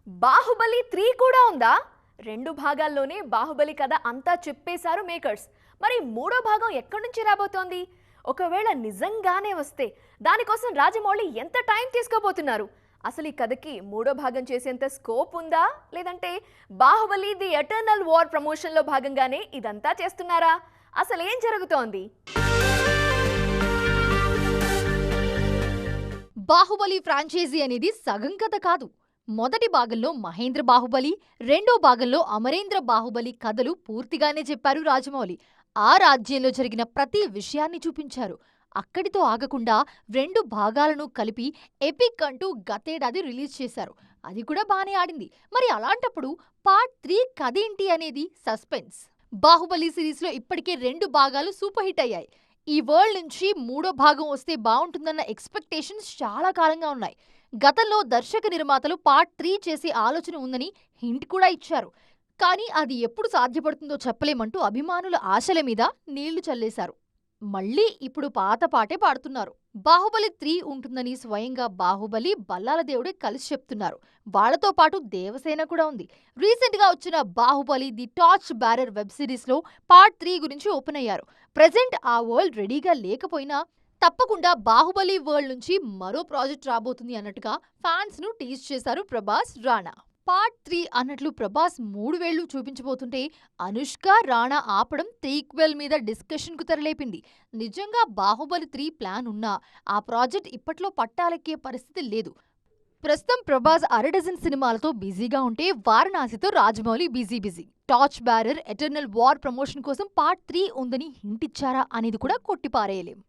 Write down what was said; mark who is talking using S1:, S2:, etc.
S1: బాహుబలి 3 కూడా ఉందా? 2 భాగాల్లోనే బాహుబలి కథ అంతా చెప్పేశారు మేకర్స్. మరి మూడో భాగం ఎక్కడి నుంచి రాబోతోంది? ఒకవేళ నిజంగానే వస్తే దానికోసం రాజమౌళి ఎంత టైం తీసుకోబోతున్నారు? అసలు ఈ కథకి మూడో భాగం చేసేంత స్కోప్ ఉందా? లేదంటే బాహుబలి ది ఎటర్నల్ వార్ ప్రమోషన్లో భాగంగానే ఇదంతా చేస్తున్నారా? అసలు ఏం జరుగుతోంది?
S2: బాహుబలి ఫ్రాంచైజీ అనేది సగం కథ కాదు. మొదటి భాగంలో మహేంద్ర బాహుబలి, రెండో భాగంలో అమరేంద్ర బాహుబలి కథలు పూర్తిగానే చెప్పారు రాజమౌళి. ఆ రాజ్యంలో జరిగిన ప్రతి విషయాన్ని చూపించారు. అక్కడితో ఆగకుండా 2 భాగాలను కలిపి ఎపిక్ అంటూ గతేడాది రిలీజ్ చేశారు. అది కూడా బానే ఆడింది. మరి అలాంటప్పుడు పార్ట్ 3 కథేంటి అనేది సస్పెన్స్. బాహుబలి సిరీస్లో ఇప్పటికే 2 భాగాలు సూపర్ హిట్ అయ్యాయి. ఈ వరల్డ్ నుంచి మూడో భాగం వస్తే బాగుంటుందన్న ఎక్స్పెక్టేషన్స్ చాలా కాలంగా ఉన్నాయి. గతంలో దర్శక నిర్మాతలు పార్ట్ 3 చేసే ఆలోచన ఉందని హింట్ కూడా ఇచ్చారు. కానీ అది ఎప్పుడు సాధ్యపడుతుందో చెప్పలేమంటూ అభిమానుల ఆశల మీద నీళ్లు చల్లేశారు. మళ్ళీ ఇప్పుడు పాత పాటే పాడుతున్నారు. బాహుబలి 3 ఉంటుందని స్వయంగా బాహుబలి, బల్లాల దేవుడే కలిసి చెప్తున్నారు. వాళ్లతో పాటు దేవసేన కూడా ఉంది. రీసెంట్ గా వచ్చిన Baahubali the torch bearer web series లో పార్ట్ 3 గురించి ఓపెన్ అయ్యారు. ప్రెజెంట్ ఆ వరల్డ్ రెడీగా లేకపోయినా తప్పకుండా బాహుబలి వరల్డ్ నుంచి మరో ప్రాజెక్ట్ రాబోతుంది అన్నట్టుగా ఫ్యాన్స్ ను టీజ్ చేశారు ప్రభాస్, రాణా. పార్ట్ 3 అన్నట్లు ప్రభాస్ 3 వేళ్లు చూపించబోతుంటే అనుష్క, రాణా ఆపడం త్రీక్వెల్ మీద డిస్కషన్ కు తెరలేపింది. నిజంగా బాహుబలి 3 ప్లాన్ ఉన్నా ఆ ప్రాజెక్ట్ ఇప్పట్లో పట్టాలెక్కే పరిస్థితి లేదు. ప్రస్తుతం ప్రభాస్ అరడజన్ సినిమాలతో బిజీగా ఉంటే వారణాసితో Rajamouli busy. Torch bearer eternal war promotion కోసం పార్ట్ 3 ఉందని హింట్ ఇచ్చారా అనేది కూడా కొట్టిపారేయలేం.